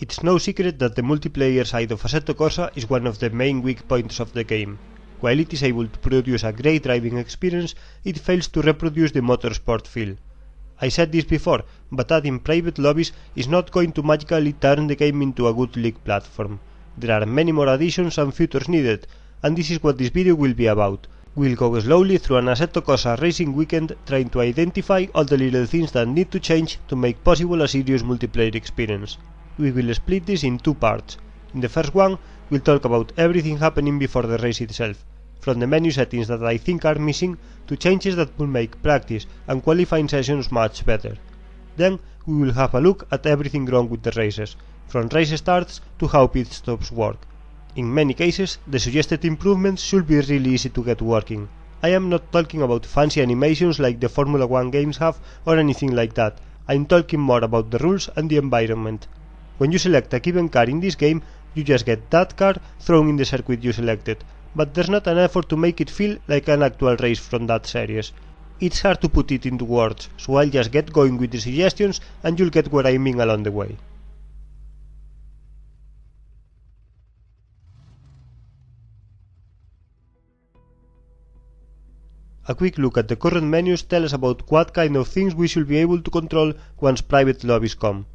It's no secret that the multiplayer side of Assetto Corsa is one of the main weak points of the game. While it is able to produce a great driving experience, it fails to reproduce the motorsport feel. I said this before, but adding private lobbies is not going to magically turn the game into a good league platform. There are many more additions and features needed, and this is what this video will be about. We'll go slowly through an Assetto Corsa racing weekend trying to identify all the little things that need to change to make possible a serious multiplayer experience. We will split this in two parts. In the first one, we'll talk about everything happening before the race itself, from the menu settings that I think are missing to changes that will make practice and qualifying sessions much better. Then we will have a look at everything wrong with the races, from race starts to how pit stops work. In many cases, the suggested improvements should be really easy to get working. I am not talking about fancy animations like the Formula 1 games have or anything like that. I'm talking more about the rules and the environment. When you select a given car in this game, you just get that car thrown in the circuit you selected, but there's not an effort to make it feel like an actual race from that series. It's hard to put it into words, so I'll just get going with the suggestions and you'll get where I mean along the way. A quick look at the current menus tells us about what kind of things we should be able to control once private lobbies come.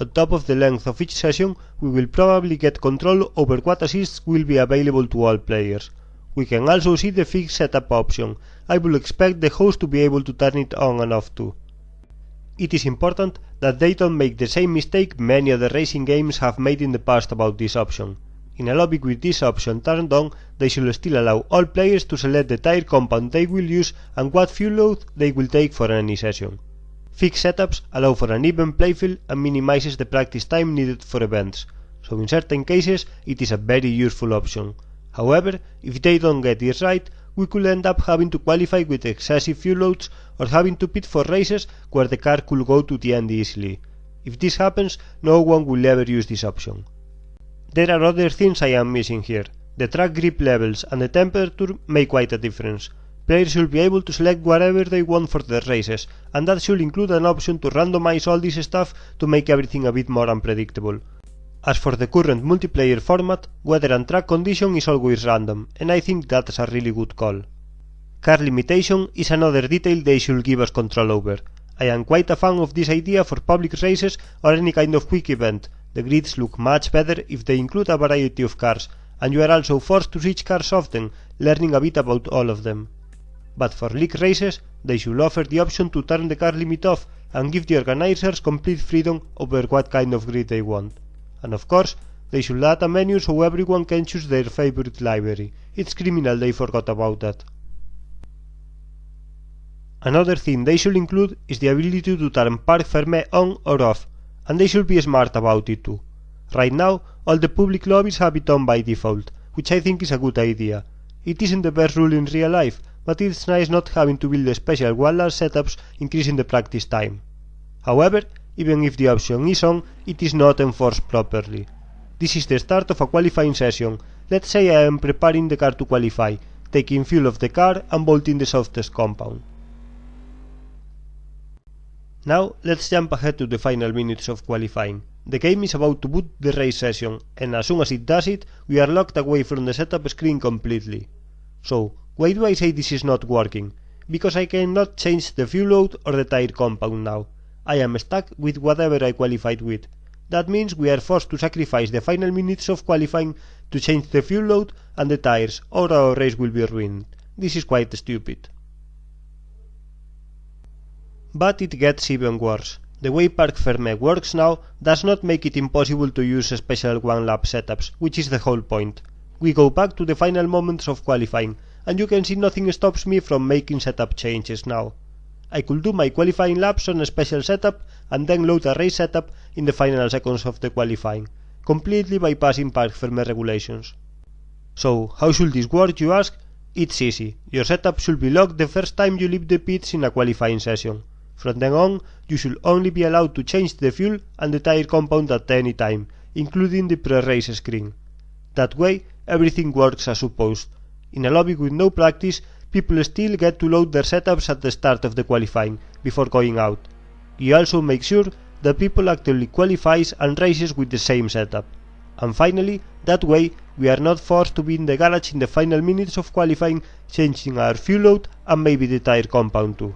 On top of the length of each session, we will probably get control over what assists will be available to all players. We can also see the fixed setup option. I will expect the host to be able to turn it on and off too. It is important that they don't make the same mistake many other racing games have made in the past about this option. In a lobby with this option turned on, they should still allow all players to select the tire compound they will use and what fuel load they will take for any session. Fixed setups allow for an even playfield and minimizes the practice time needed for events, so in certain cases it is a very useful option. However, if they don't get this right, we could end up having to qualify with excessive fuel loads or having to pit for races where the car could go to the end easily. If this happens, no one will ever use this option. There are other things I am missing here. The track grip levels and the temperature make quite a difference. Players should be able to select whatever they want for their races, and that should include an option to randomize all this stuff to make everything a bit more unpredictable. As for the current multiplayer format, weather and track condition is always random, and I think that's a really good call. Car limitation is another detail they should give us control over. I am quite a fan of this idea for public races or any kind of quick event. The grids look much better if they include a variety of cars, and you are also forced to switch cars often, learning a bit about all of them. But for league races, they should offer the option to turn the car limit off and give the organizers complete freedom over what kind of grid they want. And of course, they should add a menu so everyone can choose their favorite livery. It's criminal they forgot about that. Another thing they should include is the ability to turn Parc Fermé on or off, and they should be smart about it too. Right now, all the public lobbies have it on by default, which I think is a good idea. It isn't the best rule in real life, but it's nice not having to build special one-last setups increasing the practice time. However, even if the option is on, it is not enforced properly. This is the start of a qualifying session. Let's say I am preparing the car to qualify, taking fuel of the car and bolting the softest compound. Now let's jump ahead to the final minutes of qualifying. The game is about to boot the race session, and as soon as it does it, we are locked away from the setup screen completely. So, why do I say this is not working? Because I cannot change the fuel load or the tire compound now. I am stuck with whatever I qualified with. That means we are forced to sacrifice the final minutes of qualifying to change the fuel load and the tires, or our race will be ruined. This is quite stupid. But it gets even worse. The way Parc Fermé works now does not make it impossible to use special one-lap setups, which is the whole point. We go back to the final moments of qualifying, and you can see nothing stops me from making setup changes now. I could do my qualifying laps on a special setup and then load a race setup in the final seconds of the qualifying, completely bypassing Parc Fermé regulations. So, how should this work, you ask? It's easy. Your setup should be locked the first time you leave the pits in a qualifying session. From then on, you should only be allowed to change the fuel and the tire compound at any time, including the pre-race screen. That way, everything works as supposed. In a lobby with no practice, people still get to load their setups at the start of the qualifying, before going out. You also make sure the people actually qualifies and races with the same setup. And finally, that way, we are not forced to be in the garage in the final minutes of qualifying, changing our fuel load and maybe the tire compound too.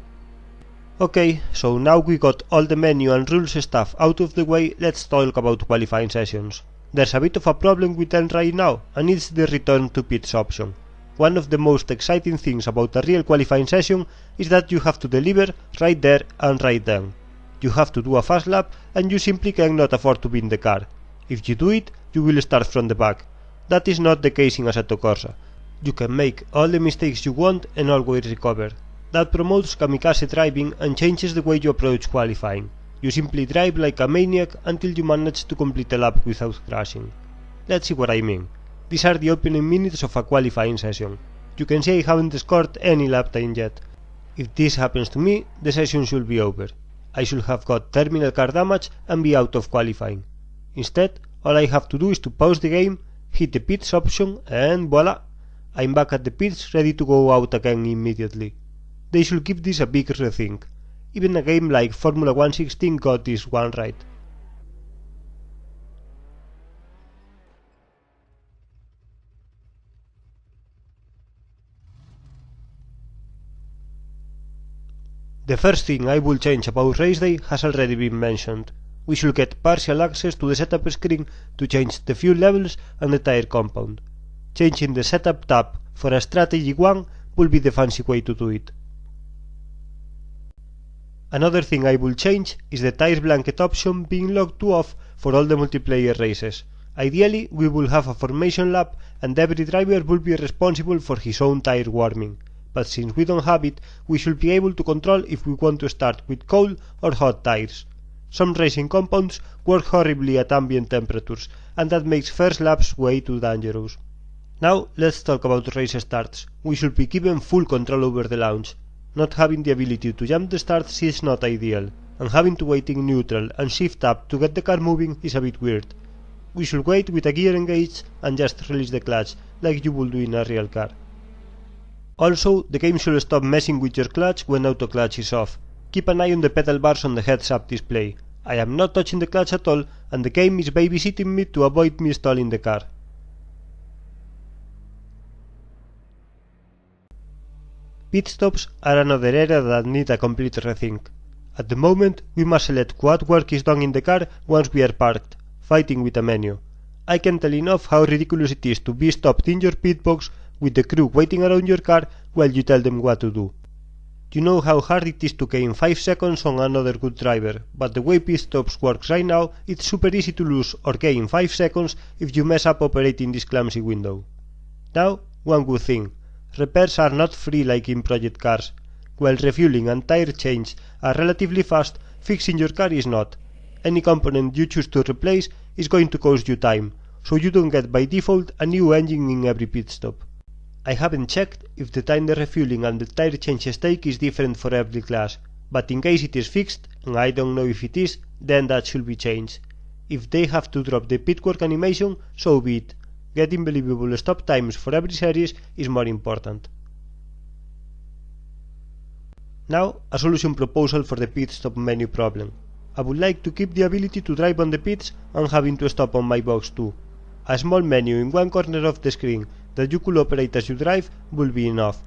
Okay, so now we got all the menu and rules stuff out of the way, let's talk about qualifying sessions. There's a bit of a problem with them right now, and it's the return to pits option. One of the most exciting things about a real qualifying session is that you have to deliver right there and right then. You have to do a fast lap and you simply cannot afford to be in the car. If you do it, you will start from the back. That is not the case in Assetto Corsa. You can make all the mistakes you want and always recover. That promotes kamikaze driving and changes the way you approach qualifying. You simply drive like a maniac until you manage to complete a lap without crashing. Let's see what I mean. These are the opening minutes of a qualifying session. You can see I haven't scored any lap time yet. If this happens to me, the session should be over. I should have got terminal car damage and be out of qualifying. Instead, all I have to do is to pause the game, hit the pits option, and voila! I'm back at the pits ready to go out again immediately. They should give this a big rethink. Even a game like Formula 116 got this one right. The first thing I will change about race day has already been mentioned. We should get partial access to the setup screen to change the fuel levels and the tire compound. Changing the setup tab for a strategy one will be the fancy way to do it. Another thing I will change is the tire blanket option being locked to off for all the multiplayer races. Ideally, we will have a formation lap and every driver will be responsible for his own tire warming. But since we don't have it, we should be able to control if we want to start with cold or hot tires. Some racing compounds work horribly at ambient temperatures, and that makes first laps way too dangerous. Now let's talk about race starts. We should be given full control over the launch. Not having the ability to jump the starts is not ideal, and having to wait in neutral and shift up to get the car moving is a bit weird. We should wait with a gear engaged and just release the clutch, like you would do in a real car. Also, the game should stop messing with your clutch when auto clutch is off. Keep an eye on the pedal bars on the heads-up display. I am not touching the clutch at all, and the game is babysitting me to avoid me stalling the car. Pit stops are another area that need a complete rethink. At the moment, we must select what work is done in the car once we are parked, fighting with a menu. I can tell enough how ridiculous it is to be stopped in your pit box with the crew waiting around your car while you tell them what to do. You know how hard it is to gain 5 seconds on another good driver, but the way pit stops works right now, it's super easy to lose or gain 5 seconds if you mess up operating this clumsy window. Now, one good thing. Repairs are not free like in project cars. While refueling and tire change are relatively fast, fixing your car is not. Any component you choose to replace is going to cost you time, so you don't get by default a new engine in every pit stop. I haven't checked if the time the refueling and the tire change take is different for every class, but in case it is fixed, and I don't know if it is, then that should be changed. If they have to drop the pitwork animation, so be it. Getting believable stop times for every series is more important. Now, a solution proposal for the pit stop menu problem. I would like to keep the ability to drive on the pits and having to stop on my box too. A small menu in one corner of the screen that you could operate as you drive will be enough.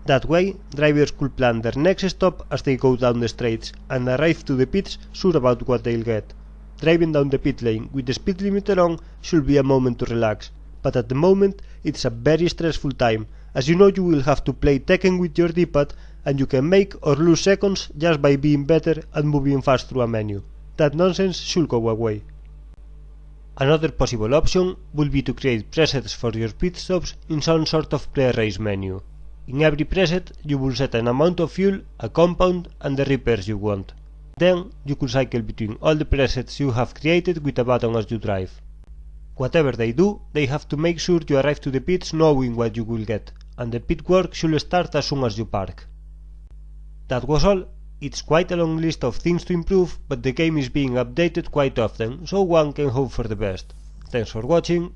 That way, drivers could plan their next stop as they go down the straights and arrive to the pits sure about what they'll get. Driving down the pit lane with the speed limiter on should be a moment to relax, but at the moment it's a very stressful time, as you know you will have to play Tekken with your D-pad and you can make or lose seconds just by being better at moving fast through a menu. That nonsense should go away. Another possible option would be to create presets for your pit stops in some sort of pre-race menu. In every preset you will set an amount of fuel, a compound and the repairs you want. Then you could cycle between all the presets you have created with a button as you drive. Whatever they do, they have to make sure you arrive to the pits knowing what you will get, and the pit work should start as soon as you park. That was all. It's quite a long list of things to improve, but the game is being updated quite often, so one can hope for the best. Thanks for watching.